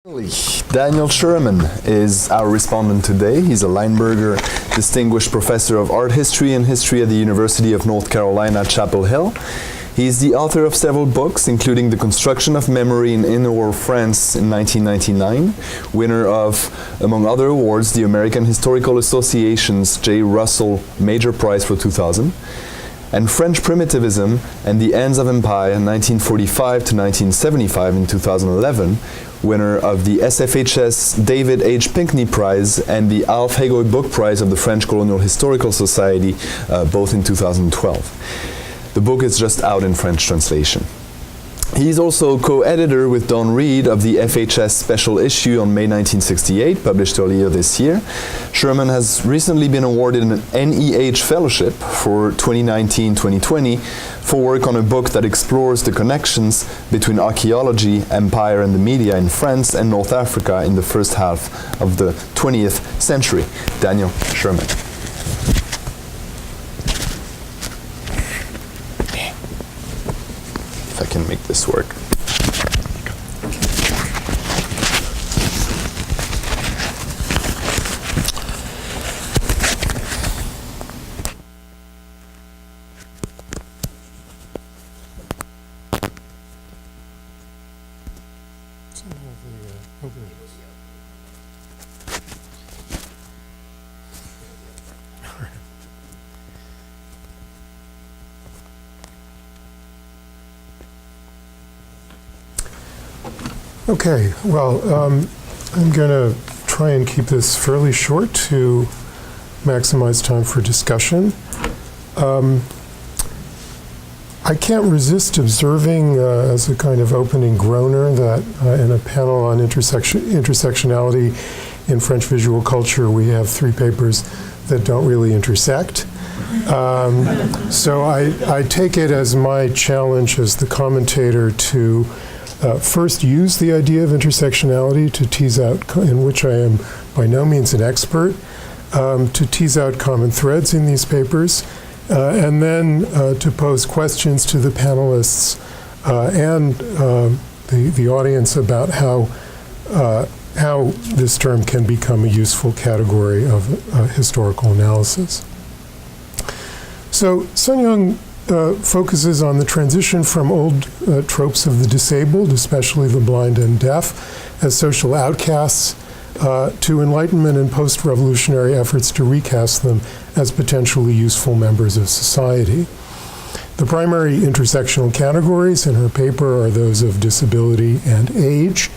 Daniel Sherman is our respondent today. He's a Lineberger Distinguished Professor of Art History and History at the University of North Carolina, Chapel Hill. He's the author of several books, including The Construction of Memory in Inner France in 1999, winner of, among other awards, the American Historical Association's J. Russell Major Prize for 2000, and French Primitivism and the Ends of Empire 1945 to 1975 in 2011, winner of the SFHS David H. Pinkney Prize and the Alf Hagoy Book Prize of the French Colonial Historical Society, both in 2012. The book is just out in French translation. He's also co-editor with Don Reed of the FHS special issue on May 1968, published earlier this year. Sherman has recently been awarded an NEH Fellowship for 2019-2020 for work on a book that explores the connections between archaeology, empire, and the media in France and North Africa in the first half of the 20th century. Daniel Sherman. If I can make this work. Okay, well, I'm going to try and keep this fairly short to maximize time for discussion. I can't resist observing as a kind of opening groaner that in a panel on intersectionality in French visual culture, we have three papers that don't really intersect. So I take it as my challenge as the commentator to first use the idea of intersectionality to tease out, in which I am by no means an expert, to tease out common threads in these papers, and then to pose questions to the panelists and the audience about how this term can become a useful category of historical analysis. So Sun Young focuses on the transition from old tropes of the disabled, especially the blind and deaf, as social outcasts, to Enlightenment and post-revolutionary efforts to recast them as potentially useful members of society. The primary intersectional categories in her paper are those of disability and age.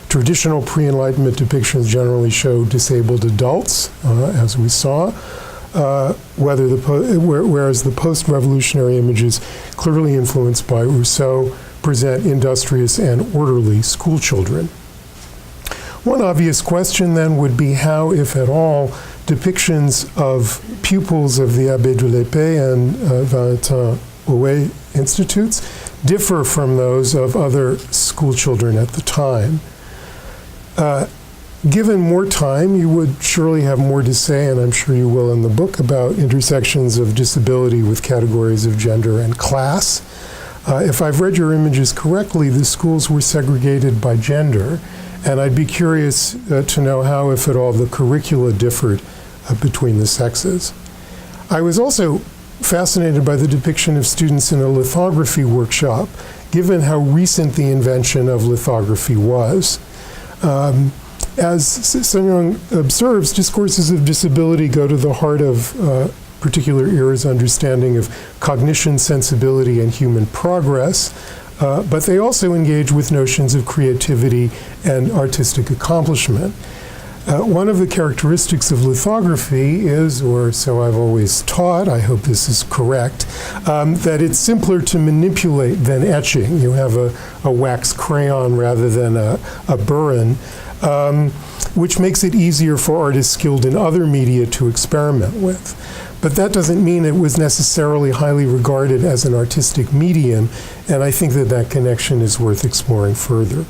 Traditional pre-Enlightenment depictions generally show disabled adults, as we saw, whereas the post-revolutionary images, clearly influenced by Rousseau, present industrious and orderly school children. One obvious question then would be how, if at all, depictions of pupils of the Abbé de l'Épée and Valentin Hauet institutes differ from those of other school children at the time. Given more time, you would surely have more to say, and I'm sure you will in the book, about intersections of disability with categories of gender and class. If I've read your images correctly, the schools were segregated by gender, and I'd be curious to know how, if at all, the curricula differed between the sexes. I was also fascinated by the depiction of students in a lithography workshop, given how recent the invention of lithography was. As Sun Young observes, discourses of disability go to the heart of particular era's understanding of cognition, sensibility, and human progress, but they also engage with notions of creativity and artistic accomplishment. One of the characteristics of lithography is, or so I've always taught, I hope this is correct, that it's simpler to manipulate than etching. You have a wax crayon rather than a burin. Which makes it easier for artists skilled in other media to experiment with. But that doesn't mean it was necessarily highly regarded as an artistic medium, and I think that that connection is worth exploring further.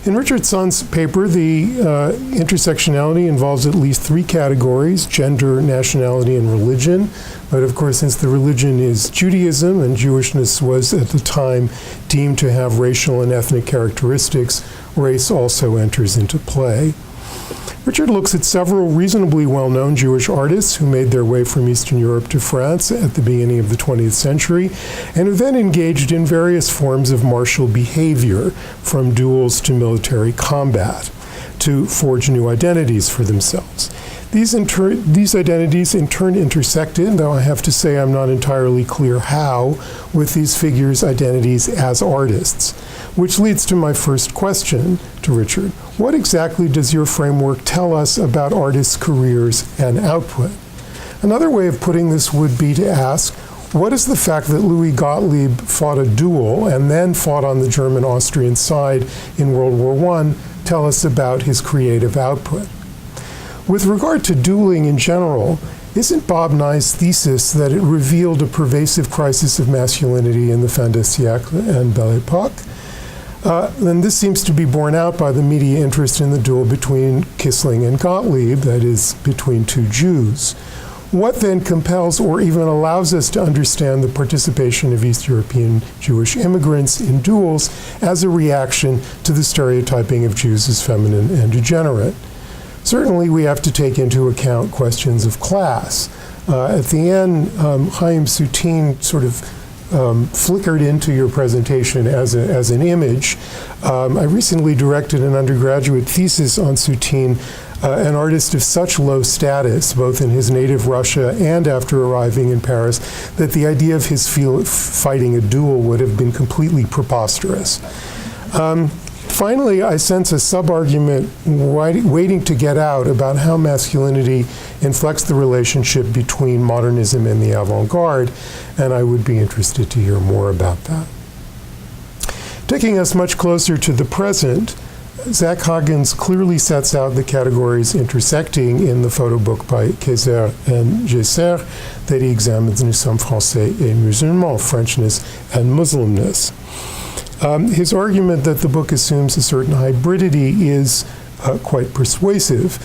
In Richard Son's paper, the intersectionality involves at least three categories: gender, nationality, and religion. But of course, since the religion is Judaism and Jewishness was at the time deemed to have racial and ethnic characteristics, race also enters into play. Richard looks at several reasonably well-known Jewish artists who made their way from Eastern Europe to France at the beginning of the 20th century, and who then engaged in various forms of martial behavior, from duels to military combat, to forge new identities for themselves. These identities in turn intersected, though I have to say I'm not entirely clear how, with these figures' identities as artists. Which leads to my first question to Richard. What exactly does your framework tell us about artists' careers and output? Another way of putting this would be to ask, what does the fact that Louis Gottlieb fought a duel and then fought on the German-Austrian side in World War I tell us about his creative output? With regard to dueling in general, isn't Bob Nye's thesis that it revealed a pervasive crisis of masculinity in the fin de siècle and Belle Époque? And this seems to be borne out by the media interest in the duel between Kissling and Gottlieb, that is, between two Jews. What then compels or even allows us to understand the participation of East European Jewish immigrants in duels as a reaction to the stereotyping of Jews as feminine and degenerate? Certainly, we have to take into account questions of class. At the end, Chaim Soutine sort of flickered into your presentation as an image. I recently directed an undergraduate thesis on Soutine, an artist of such low status, both in his native Russia and after arriving in Paris, that the idea of his fighting a duel would have been completely preposterous. Finally, I sense a sub-argument waiting to get out about how masculinity inflects the relationship between modernism and the avant-garde, and I would be interested to hear more about that. Taking us much closer to the present, Zach Hagens clearly sets out the categories intersecting in the photo book by Kayser and Gesser that he examines: Nous sommes français et musulmans, Frenchness and Muslimness. His argument that the book assumes a certain hybridity is quite persuasive,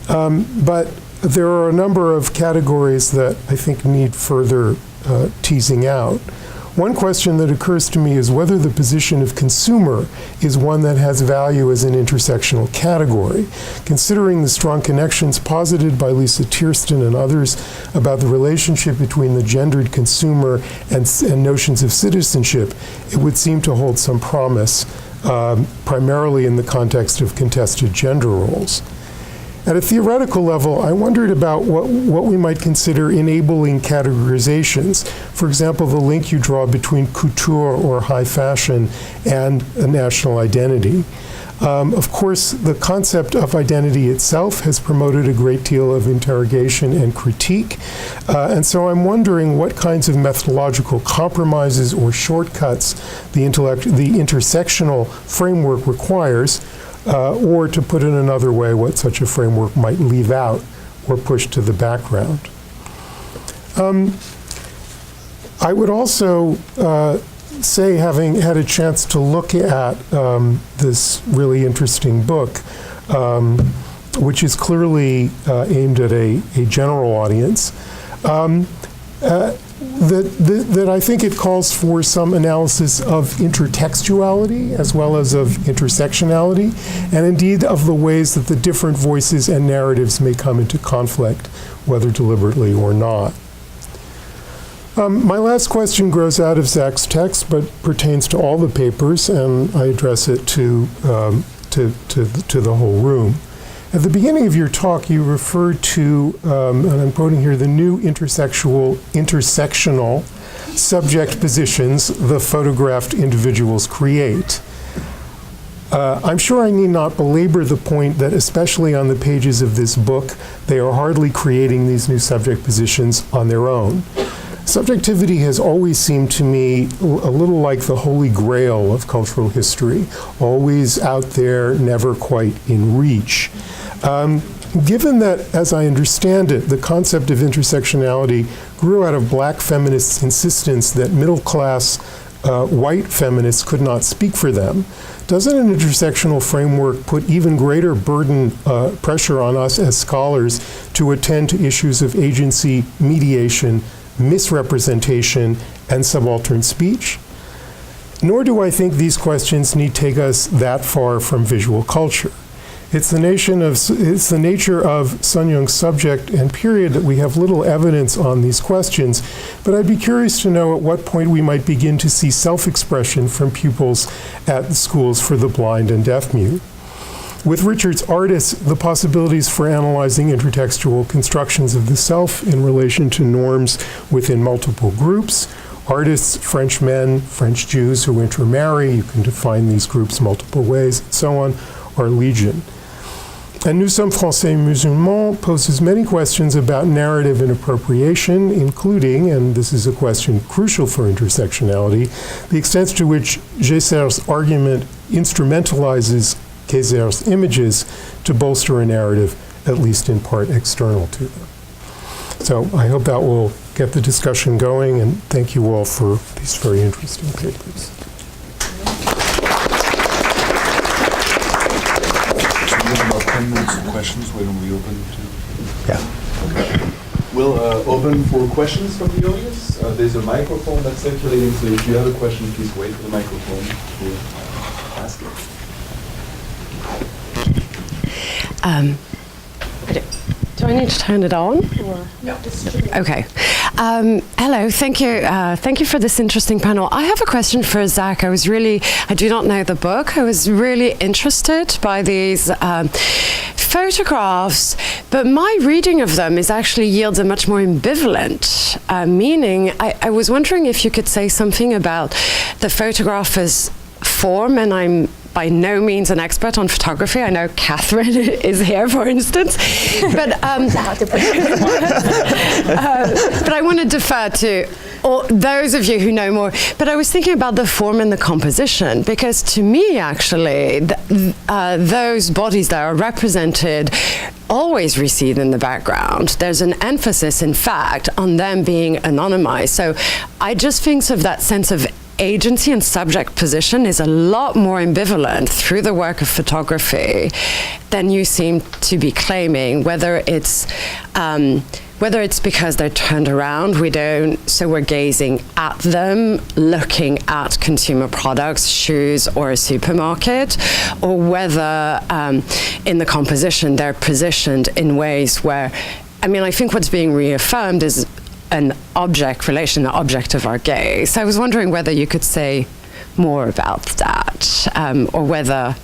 but there are a number of categories that I think need further teasing out. One question that occurs to me is whether the position of consumer is one that has value as an intersectional category. Considering the strong connections posited by Lisa Tiersten and others about the relationship between the gendered consumer and notions of citizenship, it would seem to hold some promise, primarily in the context of contested gender roles. At a theoretical level, I wondered about what we might consider enabling categorizations. For example, the link you draw between couture or high fashion and a national identity. Of course, the concept of identity itself has promoted a great deal of interrogation and critique. And so I'm wondering what kinds of methodological compromises or shortcuts the intersectional framework requires, or to put it another way, what such a framework might leave out or push to the background. I would also say, having had a chance to look at this really interesting book, which is clearly aimed at a general audience, that I think it calls for some analysis of intertextuality as well as of intersectionality, and indeed of the ways that the different voices and narratives may come into conflict, whether deliberately or not. My last question grows out of Zach's text, but pertains to all the papers, and I address it to the whole room. At the beginning of your talk, you referred to, and I'm quoting here, the new intersectional subject positions the photographed individuals create. I'm sure I need not belabor the point that, especially on the pages of this book, they are hardly creating these new subject positions on their own. Subjectivity has always seemed to me a little like the holy grail of cultural history, always out there, never quite in reach. Given that, as I understand it, the concept of intersectionality grew out of black feminists' insistence that middle-class white feminists could not speak for them. Doesn't an intersectional framework put even greater pressure on us as scholars to attend to issues of agency, mediation, misrepresentation, and subaltern speech? Nor do I think these questions need take us that far from visual culture. It's the nature of Sun Yung's subject and period that we have little evidence on these questions, but I'd be curious to know at what point we might begin to see self-expression from pupils at the schools for the blind and deaf-mute. With Richard's artists, the possibilities for analyzing intertextual constructions of the self in relation to norms within multiple groups, artists, French men, French Jews who intermarry, you can define these groups multiple ways, and so on, are legion. And Nous sommes Français musulmans poses many questions about narrative and appropriation, including, and this is a question crucial for intersectionality, the extent to which Gesser's argument instrumentalizes Kayser's images to bolster a narrative, at least in part external to them. So I hope that will get the discussion going, and thank you all for these very interesting papers. About 10 minutes of questions when we open to... Yeah. Okay. We'll open for questions from the audience. There's a microphone that's circulating, so if you have a question, please wait for the microphone to ask it. Do I need to turn it on? Yeah. Okay. Hello. Thank you. Thank you for this interesting panel. I have a question for Zach. I do not know the book. I was really interested by these photographs, but my reading of them is actually yields a much more ambivalent meaning. I was wondering if you could say something about the photographer's form, and I'm by no means an expert on photography. I know Catherine is here, for instance, but I want to defer to those of you who know more. But I was thinking about the form and the composition, because to me, actually, those bodies that are represented always recede in the background. There's an emphasis, in fact, on them being anonymized. So I just think of that sense of agency and subject position is a lot more ambivalent through the work of photography than you seem to be claiming, whether it's because they're turned around, so we're gazing at them, looking at consumer products, shoes, or a supermarket, or whether in the composition they're positioned in ways where, I think what's being reaffirmed is an object relation, the object of our gaze. So I was wondering whether you could say more about that, or whether,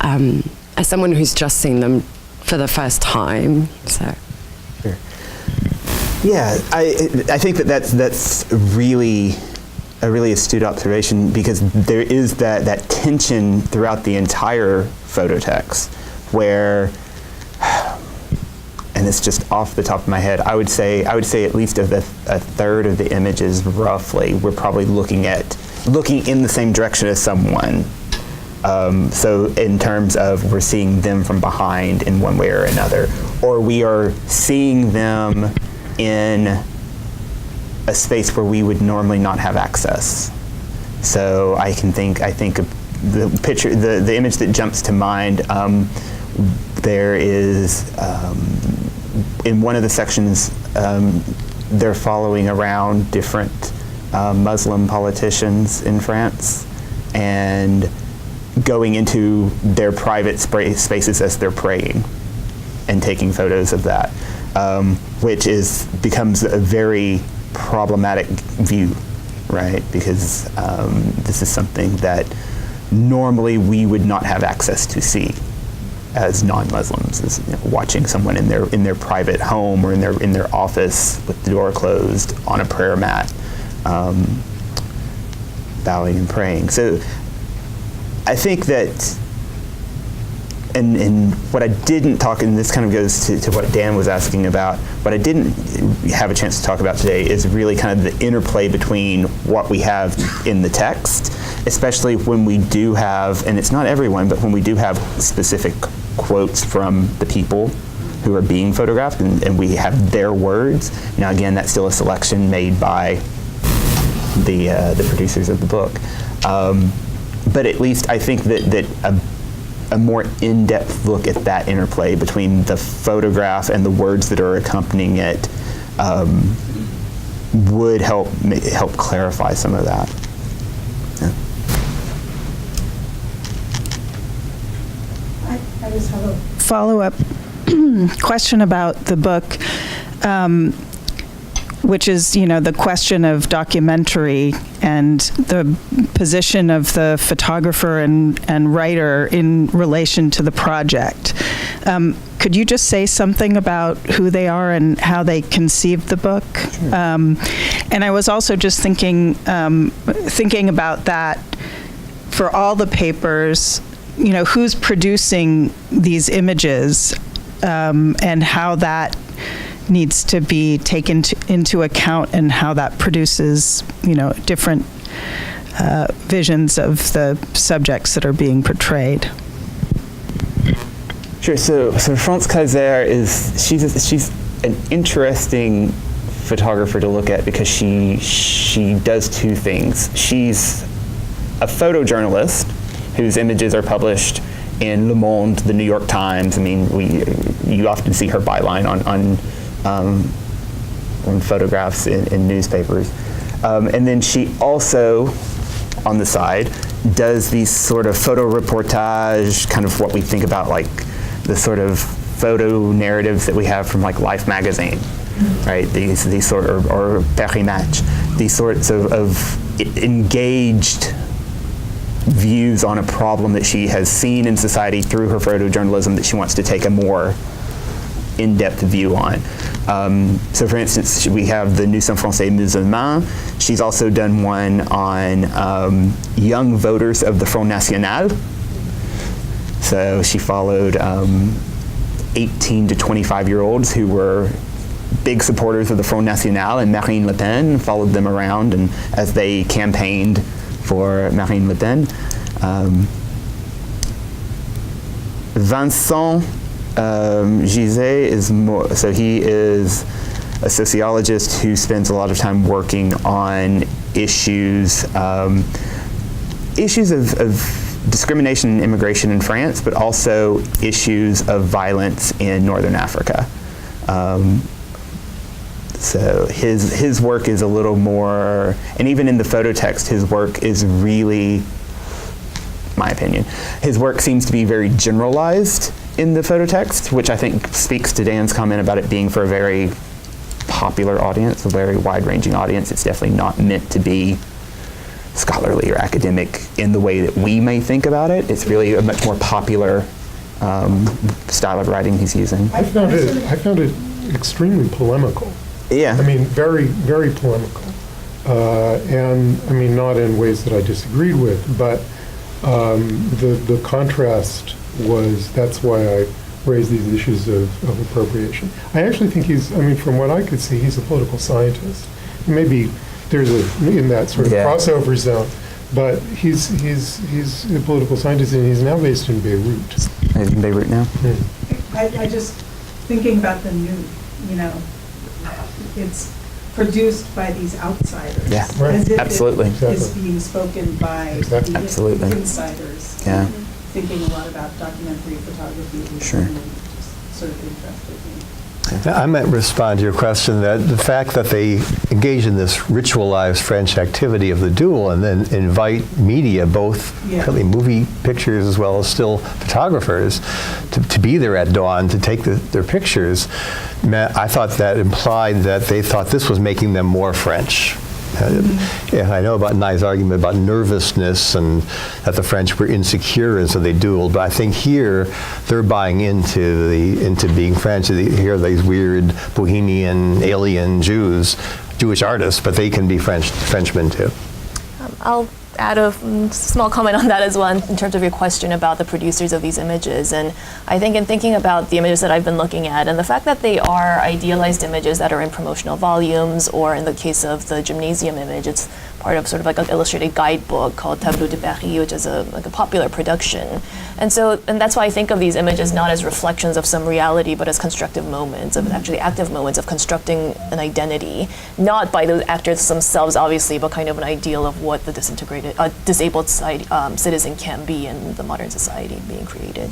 as someone who's just seen them for the first time, so. Sure. Yeah, I think that's really a really astute observation, because there is that tension throughout the entire photo text where, and it's just off the top of my head, I would say at least a third of the images, roughly, we're probably looking in the same direction as someone. So in terms of we're seeing them from behind in one way or another, or we are seeing them in a space where we would normally not have access. So I think of the picture, the image that jumps to mind. There is in one of the sections, they're following around different Muslim politicians in France and going into their private spaces as they're praying and taking photos of that, which becomes a very problematic view, right? Because this is something that normally we would not have access to see as non-Muslims, as watching someone in their private home or in their office with the door closed on a prayer mat, bowing and praying. So I think that, and what I didn't talk, and this kind of goes to what Dan was asking about, what I didn't have a chance to talk about today is really kind of the interplay between what we have in the text, especially when we do have, and it's not everyone, but when we do have specific quotes from the people who are being photographed, and we have their words. Now again, that's still a selection made by the producers of the book. But at least I think that a more in-depth look at that interplay between the photograph and the words that are accompanying it would help clarify some of that. Yeah. I just have a follow-up question about the book, which is, the question of documentary and the position of the photographer and writer in relation to the project. Could you just say something about who they are and how they conceived the book? Sure. And I was also just thinking about that for all the papers, who's producing these images and how that needs to be taken into account and how that produces, different visions of the subjects that are being portrayed. Sure. So France Kaiser she's an interesting photographer to look at because she does two things. She's a photojournalist whose images are published in Le Monde, the New York Times. I mean, you often see her byline on photographs in newspapers. And then she also, on the side, does these sort of photo reportage, kind of what we think about like the sort of photo narratives that we have from like Life magazine, right? These sort of, or Paris Match, these sorts of engaged views on a problem that she has seen in society through her photojournalism that she wants to take a more in-depth view on. So for instance, we have the Nous sommes Français musulmans. She's also done one on young voters of the Front National. So she followed 18 to 25-year-olds who were big supporters of the Front National and Marine Le Pen, followed them around and as they campaigned for Marine Le Pen. Vincent Gizet is more, so he is a sociologist who spends a lot of time working on issues of discrimination and immigration in France, but also issues of violence in Northern Africa. So his work is a little more, and even in the photo text, his work is really, my opinion, his work seems to be very generalized in the photo text, which I think speaks to Dan's comment about it being for a very popular audience, a very wide-ranging audience. It's definitely not meant to be scholarly or academic in the way that we may think about it. It's really a much more popular style of writing he's using. I found it extremely polemical. Yeah. I mean, very, very polemical. And I mean, not in ways that I disagreed with, but the contrast was, that's why I raised these issues of appropriation. I actually think from what I could see, he's a political scientist. Maybe there's in that sort of crossover zone, but he's a political scientist and he's now based in Beirut. He's in Beirut now? I just, thinking about the new, it's produced by these outsiders. Yeah, right. As if absolutely. it is being spoken by the Absolutely. insiders. Yeah. Thinking a lot about documentary photography and Sure. just sort of interested me. I might respond to your question that the fact that they engage in this ritualized French activity of the duel and then invite media, both really movie pictures as well as still photographers, to be there at dawn to take their pictures, I thought that implied that they thought this was making them more French. And I know about Nye's argument about nervousness and that the French were insecure and so they dueled, but I think here they're buying into being French. Here are these weird bohemian, alien Jewish artists, but they can be Frenchmen too. I'll add a small comment on that as well in terms of your question about the producers of these images. And I think in thinking about the images that I've been looking at and the fact that they are idealized images that are in promotional volumes, or in the case of the gymnasium image, it's part of sort of like an illustrated guidebook called Tableau de Paris, which is a popular production. And that's why I think of these images not as reflections of some reality, but as constructive moments, of actually active moments of constructing an identity, not by the actors themselves, obviously, but kind of an ideal of what the disabled citizen can be in the modern society being created.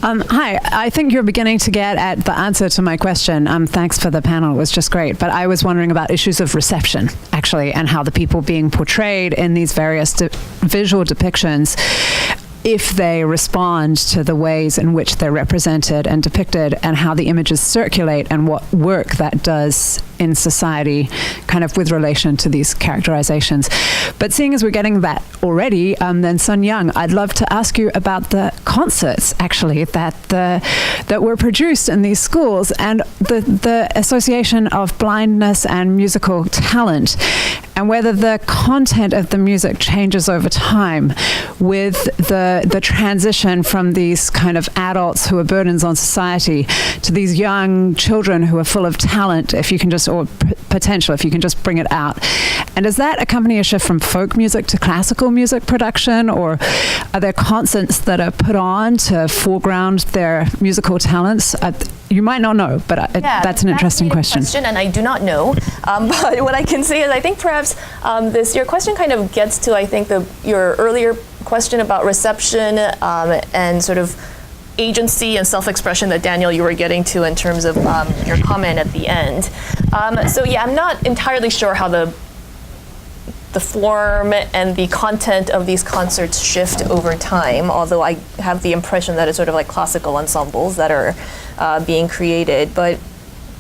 Hi, I think you're beginning to get at the answer to my question. Thanks for the panel, it was just great. But I was wondering about issues of reception, actually, and how the people being portrayed in these various visual depictions, if they respond to the ways in which they're represented and depicted, and how the images circulate, and what work that does in society, kind of with relation to these characterizations. But seeing as we're getting that already, then Sun Young, I'd love to ask you about the concerts, actually, that were produced in these schools, and the association of blindness and musical talent, and whether the content of the music changes over time with the transition from these kind of adults who are burdens on society to these young children who are full of talent, if you can just, or potential, if you can just bring it out. And does that accompany a shift from folk music to classical music production, or are there concerts that are put on to foreground their musical talents? You might not know, but that's an interesting question. And I do not know. But what I can say is I think perhaps your question kind of gets to, I think, your earlier question about reception and sort of agency and self-expression that, Daniel, you were getting to in terms of your comment at the end. So yeah, I'm not entirely sure how the form and the content of these concerts shift over time, although I have the impression that it's sort of like classical ensembles that are being created. But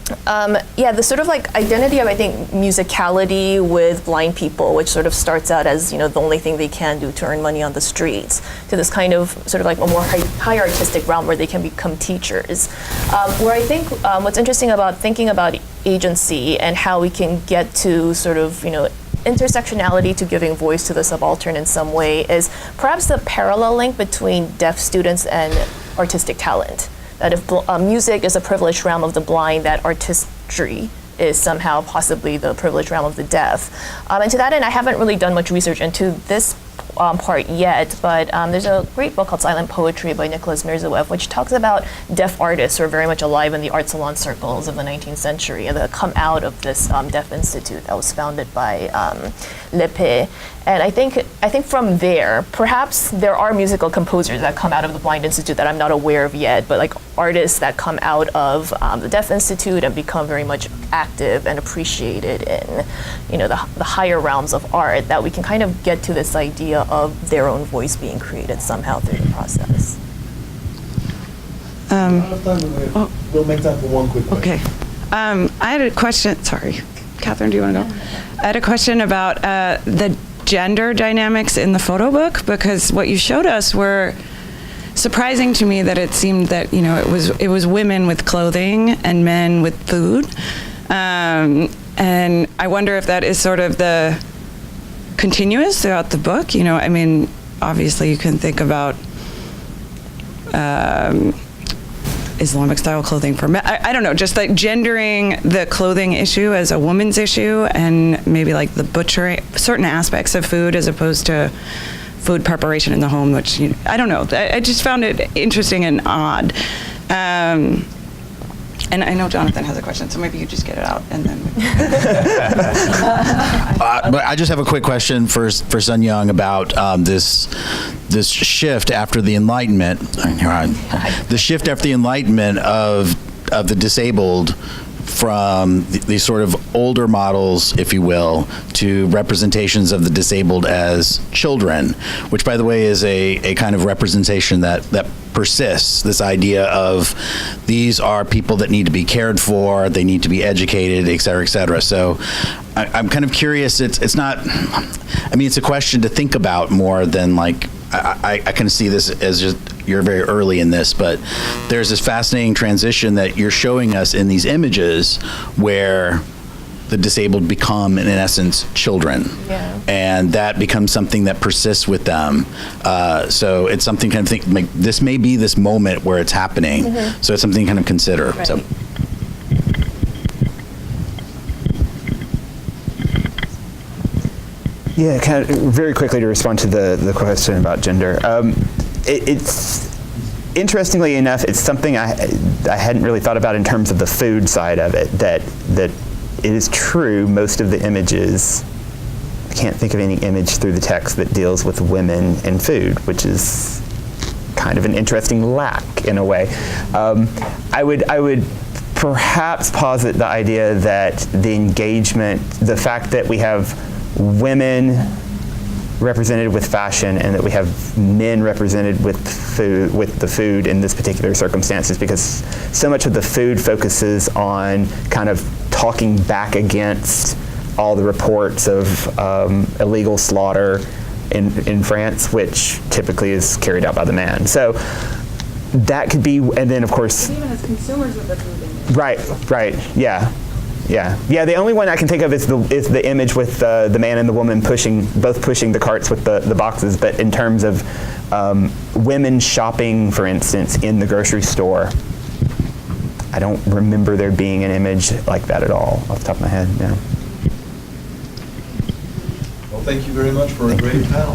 the sort of like identity of, I think, musicality with blind people, which sort of starts out as, the only thing they can do to earn money on the streets, to this kind of sort of like a more high artistic realm where they can become teachers. Where I think what's interesting about thinking about agency and how we can get to sort of, intersectionality to giving voice to the subaltern in some way is perhaps the parallel link between deaf students and artistic talent. That if music is a privileged realm of the blind, that artistry is somehow possibly the privileged realm of the deaf. And to that end, I haven't really done much research into this part yet, but there's a great book called Silent Poetry by Nicholas Mirzaev, which talks about deaf artists who are very much alive in the art salon circles of the 19th century and that come out of this deaf institute that was founded by Lepe. And I think from there, perhaps there are musical composers that come out of the Blind Institute that I'm not aware of yet, but like artists that come out of the Deaf Institute and become very much active and appreciated in, the higher realms of art, that we can kind of get to this idea of their own voice being created somehow through the process. We'll make time for one quick question. Okay. I had a question. Sorry. Catherine, do you want to go? I had a question about the gender dynamics in the photo book, because what you showed us were surprising to me, that it seemed that it was women with clothing and men with food, and I wonder if that is sort of the continuous throughout the book. Obviously you can think about Islamic style clothing for men. I don't know, just like gendering the clothing issue as a woman's issue, and maybe like the butchering certain aspects of food as opposed to food preparation in the home, which I don't know. I just found it interesting and odd. And I know Jonathan has a question, so maybe you just get it out and then. But I just have a quick question for Sun Young about this shift after the Enlightenment. The shift after the Enlightenment of the disabled from these sort of older models, if you will, to representations of the disabled as children, which, by the way, is a kind of representation that persists. This idea of these are people that need to be cared for, they need to be educated, et cetera, et cetera. So I'm kind of curious. It's not, it's a question to think about more than like, I kind of see this as just, you're very early in this, but there's this fascinating transition that you're showing us in these images where the disabled become, in essence, children. Yeah. And that becomes something that persists with them. So it's something kind of think, like, this may be this moment where it's happening. So it's something to kind of consider. Right. So. Yeah, kind of very quickly to respond to the question about gender. It's interestingly enough, it's something I hadn't really thought about in terms of the food side of it. That it is true. Most of the images, I can't think of any image through the text that deals with women and food, which is kind of an interesting lack in a way. I would perhaps posit the idea that the engagement, the fact that we have women represented with fashion and that we have men represented with food, with the food in this particular circumstances, because so much of the food focuses on kind of talking back against all the reports of illegal slaughter in France, which typically is carried out by the man. So that could be, and then of course, even as consumers of the food. Right, yeah. The only one I can think of is the image with the man and the woman both pushing the carts with the boxes. But in terms of women shopping, for instance, in the grocery store, I don't remember there being an image like that at all, off the top of my head. Yeah. Well, thank you very much for a great panel.